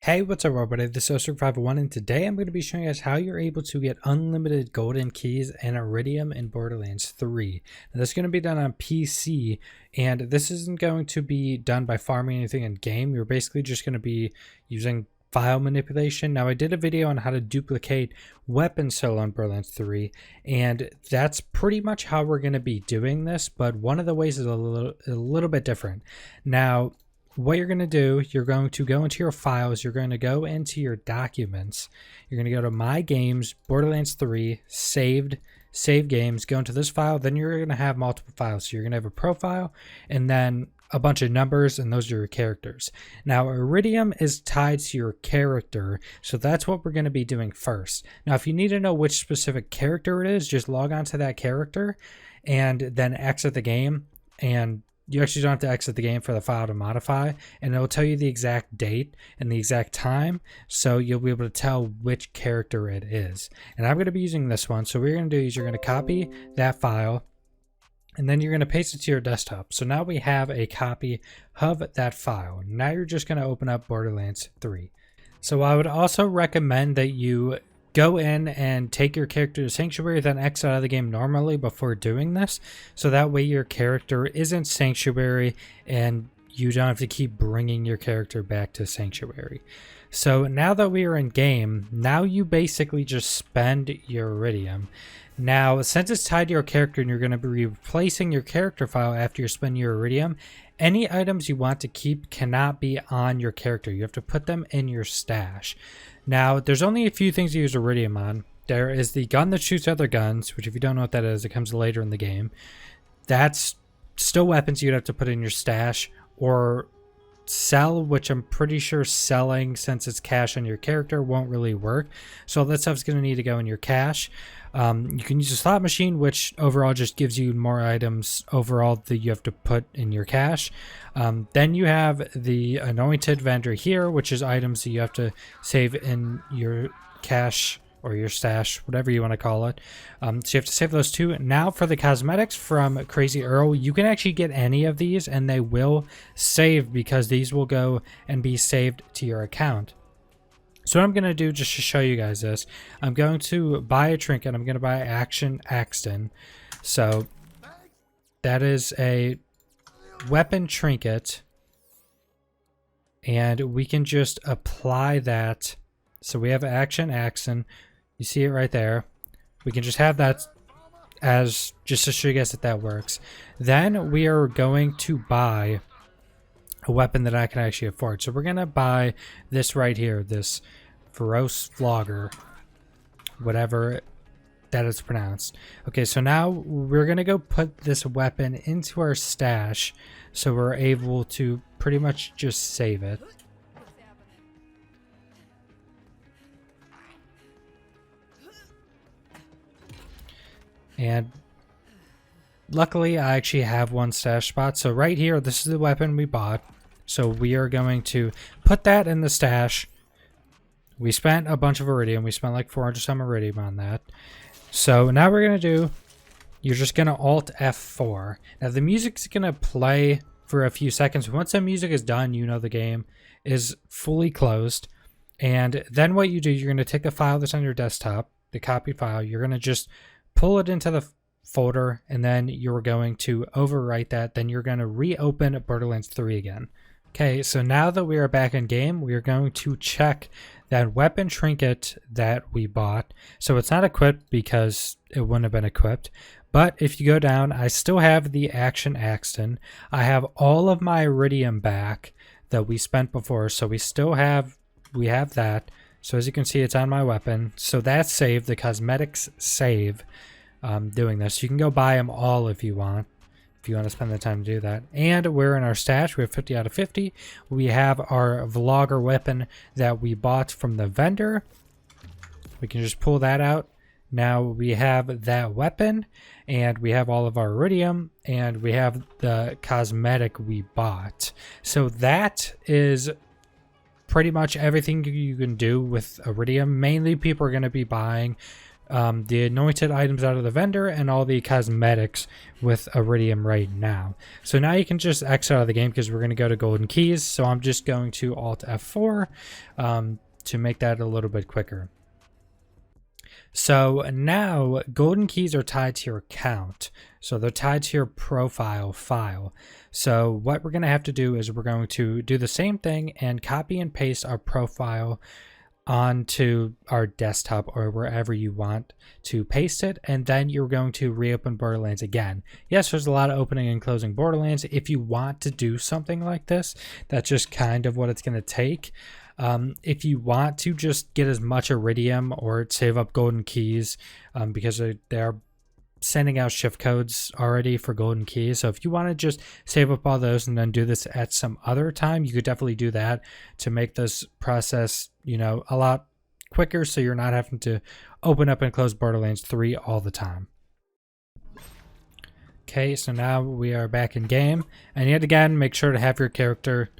Hey, what's up everybody, this is Oster501 and today I'm going to be showing you guys how you're able to get unlimited golden keys and iridium in Borderlands 3. Now, this is going to be done on PC, and this isn't going to be done by farming anything in game. You're basically just going to be using file manipulation. Now, I did a video on how to duplicate weapons solo in Borderlands 3, and that's pretty much how we're going to be doing this, but one of the ways is a little bit different. Now, what you're going to do, you're going to go into your files, you're going to go into your documents, you're going to go to My Games, Borderlands 3, save games, go into this file, then you're going to have multiple files. So you're going to have a profile and then a bunch of numbers, and those are your characters. Now, Eridium is tied to your character, so that's what we're going to be doing first. Now, if you need to know which specific character it is, just log on to that character and then exit the game, and you actually don't have to exit the game for the file to modify, and it'll tell you the exact date and the exact time, so you'll be able to tell which character it is. And I'm going to be using this one, so what you're going to do is you're going to copy that file, and then you're going to paste it to your desktop. So now we have a copy of that file. Now you're just going to open up Borderlands 3. So I would also recommend that you go in and take your character to Sanctuary, then exit out of the game normally before doing this, so that way your character isn't Sanctuary and you don't have to keep bringing your character back to Sanctuary. So now that we are in game, now you basically just spend your Eridium. Now, since it's tied to your character and you're going to be replacing your character file after you spend your Eridium, any items you want to keep cannot be on your character. You have to put them in your stash. Now, there's only a few things to use Eridium on. There is the gun that shoots other guns, which if you don't know what that is, it comes later in the game. That's still weapons you'd have to put in your stash, or sell, which I'm pretty sure selling, since it's cash on your character, won't really work. So all that stuff's going to need to go in your cache. You can use a slot machine, which overall just gives you more items overall that you have to put in your cache. Then you have the anointed vendor here, which is items that you have to save in your cache or your stash, whatever you want to call it. So you have to save those two. Now for the cosmetics from Crazy Earl, you can actually get any of these and they will save, because these will go and be saved to your account. So what I'm going to do, just to show you guys this, I'm going to buy a trinket. I'm going to buy Action Axton. So that is a weapon trinket, and we can just apply that. So we have Action Axton. You see it right there. We can just have that as, just to show you guys that that works. Then we are going to buy a weapon that I can actually afford. So we're going to buy this right here, this Feroce Flogger, whatever that is pronounced. Okay, so now we're going to go put this weapon into our stash, so we're able to pretty much just save it. And luckily, I actually have one stash spot. So right here, this is the weapon we bought. So we are going to put that in the stash. We spent a bunch of iridium. We spent like 400 some iridium on that. So now we're going to do, you're just going to Alt F4. Now the music's going to play for a few seconds. Once the music is done, you know the game is fully closed. And then what you do, you're going to take the file that's on your desktop, the copied file, you're going to just pull it into the folder, and then you're going to overwrite that. Then you're going to reopen Borderlands 3 again. Okay, so now that we are back in game, we are going to check that weapon trinket that we bought. So it's not equipped because it wouldn't have been equipped. But if you go down, I still have the Action Axton. I have all of my iridium back that we spent before, so we have that. So as you can see, it's on my weapon. So that's saved. The cosmetics save doing this. You can go buy them all if you want to spend the time to do that. And we're in our stash. We have 50 out of 50. We have our Vlogger weapon that we bought from the vendor. We can just pull that out. Now we have that weapon, and we have all of our iridium, and we have the cosmetic we bought. So that is pretty much everything you can do with iridium. Mainly people are going to be buying the anointed items out of the vendor and all the cosmetics with iridium right now. So now you can just exit out of the game because we're going to go to golden keys. So I'm just going to Alt F4 to make that a little bit quicker. So now golden keys are tied to your account. So they're tied to your profile file. So what we're going to have to do is we're going to do the same thing and copy and paste our profile onto our desktop or wherever you want to paste it, and then you're going to reopen Borderlands again. Yes, there's a lot of opening and closing Borderlands. If you want to do something like this, that's just kind of what it's going to take. If you want to just get as much iridium or save up golden keys, because they're sending out shift codes already for golden keys. So if you want to just save up all those and then do this at some other time, you could definitely do that to make this process, you know, a lot quicker, so you're not having to open up and close Borderlands 3 all the time. Okay, so now we are back in game, and yet again, make sure to have your character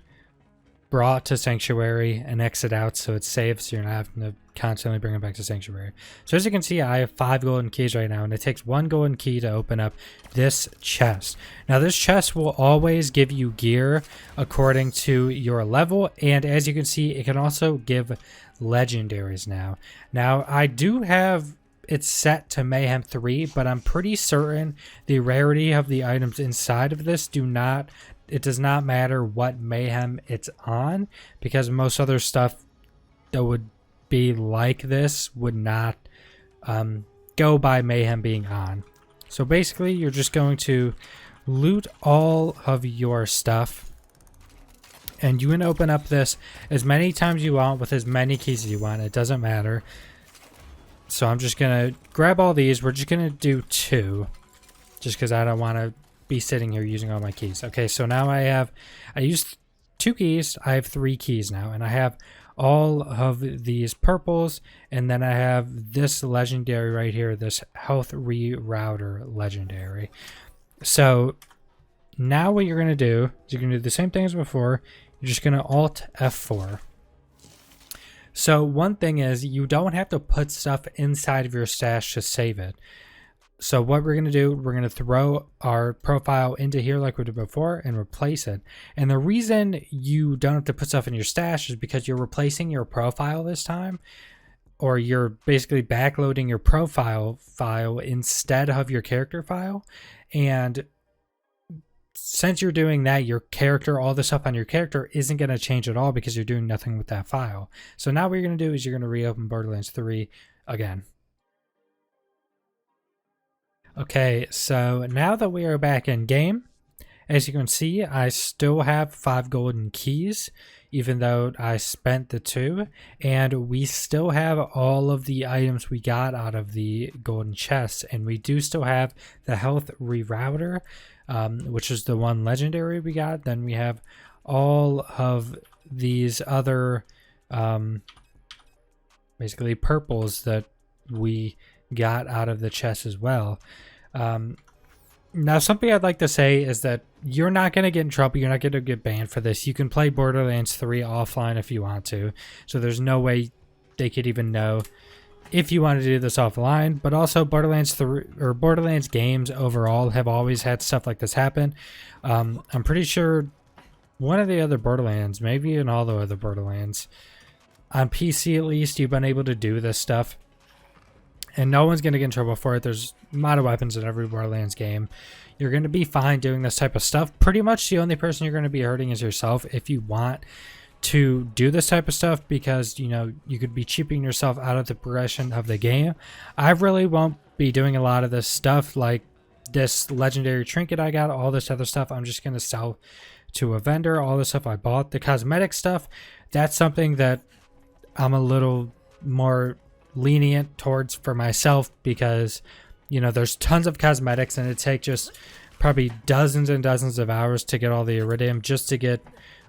brought to Sanctuary and exit out so it's safe, so you're not having to constantly bring it back to Sanctuary. So as you can see, I have 5 golden keys right now, and it takes 1 golden key to open up this chest. Now this chest will always give you gear according to your level, and as you can see, it can also give legendaries now. Now I do have it set to Mayhem 3, but I'm pretty certain the rarity of the items inside of this it does not matter what Mayhem it's on, because most other stuff that would be like this would not go by Mayhem being on. So basically, you're just going to loot all of your stuff, and you can open up this as many times you want with as many keys as you want. It doesn't matter. So I'm just going to grab all these. We're just going to do 2, just because I don't want to be sitting here using all my keys. Okay, so now I used 2 keys. I have 3 keys now, and I have all of these purples, and then I have this legendary right here, this health rerouter legendary. So now what you're going to do is you're going to do the same thing as before. You're just going to Alt F4. So one thing is, you don't have to put stuff inside of your stash to save it. So what we're going to do, we're going to throw our profile into here like we did before and replace it. And the reason you don't have to put stuff in your stash is because you're replacing your profile this time, or you're basically backloading your profile file instead of your character file. And since you're doing that, your character, all the stuff on your character isn't going to change at all because you're doing nothing with that file. So now what you're going to do is you're going to reopen Borderlands 3 again. Okay, so now that we are back in game, as you can see, I still have 5 golden keys, even though I spent the 2, and we still have all of the items we got out of the golden chests, and we do still have the health rerouter, which is the 1 legendary we got. Then we have all of these other basically purples that we got out of the chest as well. Now something I'd like to say is that you're not going to get in trouble. You're not going to get banned for this. You can play Borderlands 3 offline if you want to. So there's no way they could even know if you want to do this offline. But also Borderlands 3 or Borderlands games overall have always had stuff like this happen. I'm pretty sure one of the other Borderlands, maybe in all the other Borderlands, on PC at least, you've been able to do this stuff. And no one's going to get in trouble for it. There's a lot of weapons in every Borderlands game. You're going to be fine doing this type of stuff. Pretty much the only person you're going to be hurting is yourself if you want to do this type of stuff, because, you know, you could be cheaping yourself out of the progression of the game. I really won't be doing a lot of this stuff, like this legendary trinket I got, all this other stuff. I'm just going to sell to a vendor all the stuff I bought. The cosmetic stuff, that's something that I'm a little more lenient towards for myself, because, you know, there's tons of cosmetics and it takes just probably dozens and dozens of hours to get all the iridium just to get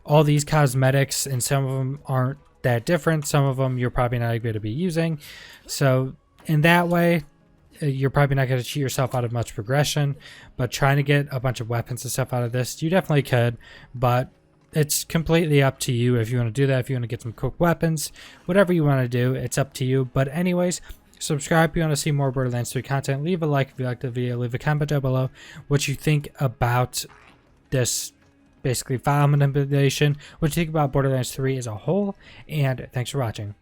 all these cosmetics, and some of them aren't that different. Some of them you're probably not going to be using. So in that way, you're probably not going to cheat yourself out of much progression. But trying to get a bunch of weapons and stuff out of this, you definitely could, but it's completely up to you if you want to do that. If you want to get some cool weapons, whatever you want to do, it's up to you. But anyways, Subscribe if you want to see more Borderlands 3 content. Leave a like if you liked the video. Leave a comment down below what you think about this basically file manipulation, what you think about Borderlands 3 as a whole, and thanks for watching.